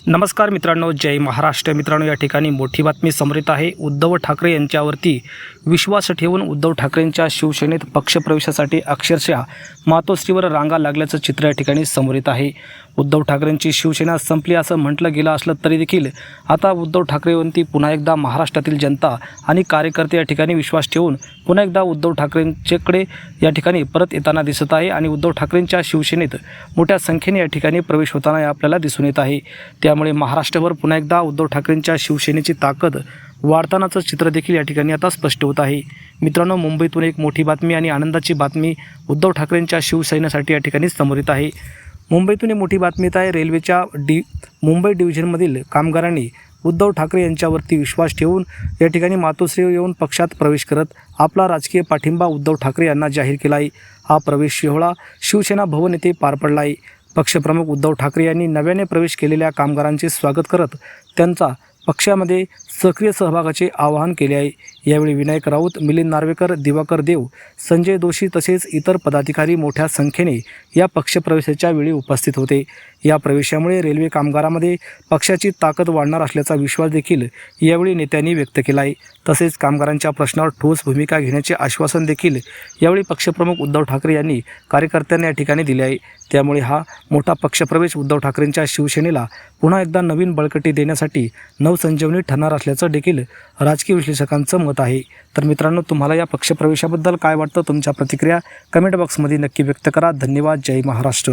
नमस्कार मित्रांनो, जय महाराष्ट्र. मित्रांनो, या ठिकाणी मोठी बातमी समोर येत आहे. उद्धव ठाकरे यांच्यावरती विश्वास ठेवून उद्धव ठाकरेंच्या शिवसेनेत पक्षप्रवेशासाठी अक्षरशः मातोश्रीवर रांगा लागल्याचं चित्र या ठिकाणी समोर येत आहे. उद्धव ठाकरेंची शिवसेना संपली असं म्हटलं गेलं असलं तरी देखील आता उद्धव ठाकरेंवरती पुन्हा एकदा महाराष्ट्रातील जनता आणि कार्यकर्ते या ठिकाणी विश्वास ठेवून पुन्हा एकदा उद्धव ठाकरेंच्याकडे या ठिकाणी परत येताना दिसत आहे आणि उद्धव ठाकरेंच्या शिवसेनेत मोठ्या संख्येने या ठिकाणी प्रवेश होताना आपल्याला दिसून येत आहे. त्यामुळे महाराष्ट्रभर पुन्हा एकदा उद्धव ठाकरेंच्या शिवसेनेची ताकद वाढतानाचं चित्र देखील या ठिकाणी आता स्पष्ट होत आहे. मित्रांनो, मुंबईतून एक मोठी बातमी आणि आनंदाची बातमी उद्धव ठाकरेंच्या शिवसेनेसाठी या ठिकाणी समोर येत आहे. मुंबईतून एक मोठी बातमी येत आहे. रेल्वेच्या मुंबई डिव्हिजनमधील कामगारांनी उद्धव ठाकरे यांच्यावरती विश्वास ठेवून या ठिकाणी मातोश्रीवर येऊन पक्षात प्रवेश करत आपला राजकीय पाठिंबा उद्धव ठाकरे यांना जाहीर केला आहे. हा प्रवेश सोहळा शिवसेना भवन येथे पार पडला आहे. पक्षप्रमुख उद्धव ठाकरे यांनी नव्याने प्रवेश केलेल्या कामगारांचे स्वागत करत त्यांचा पक्षामध्ये सक्रिय सहभागाचे आवाहन केले आहे. यावेळी विनायक राऊत, मिलिंद नार्वेकर, दिवाकर देव, संजय दोशी तसेच इतर पदाधिकारी मोठ्या संख्येने या पक्षप्रवेशाच्या वेळी उपस्थित होते. या प्रवेशामुळे रेल्वे कामगारांमध्ये पक्षाची ताकद वाढणार असल्याचा विश्वास देखील यावेळी नेत्यांनी व्यक्त केला आहे. तसेच कामगारांच्या प्रश्नावर ठोस भूमिका घेण्याचे आश्वासन देखील यावेळी पक्षप्रमुख उद्धव ठाकरे यांनी कार्यकर्त्यांना या ठिकाणी दिले आहे. त्यामुळे हा मोठा पक्षप्रवेश उद्धव ठाकरेंच्या शिवसेनेला पुन्हा एकदा नवीन बळकटी देण्यासाठी नवसंजीवनी ठरणार असल्याचं देखील राजकीय विश्लेषकांचं मत आहे. तर मित्रांनो, तुम्हाला या पक्षप्रवेशाबद्दल काय वाटतं? तुमच्या प्रतिक्रिया कमेंट बॉक्समध्ये नक्की व्यक्त करा. धन्यवाद. जय महाराष्ट्र.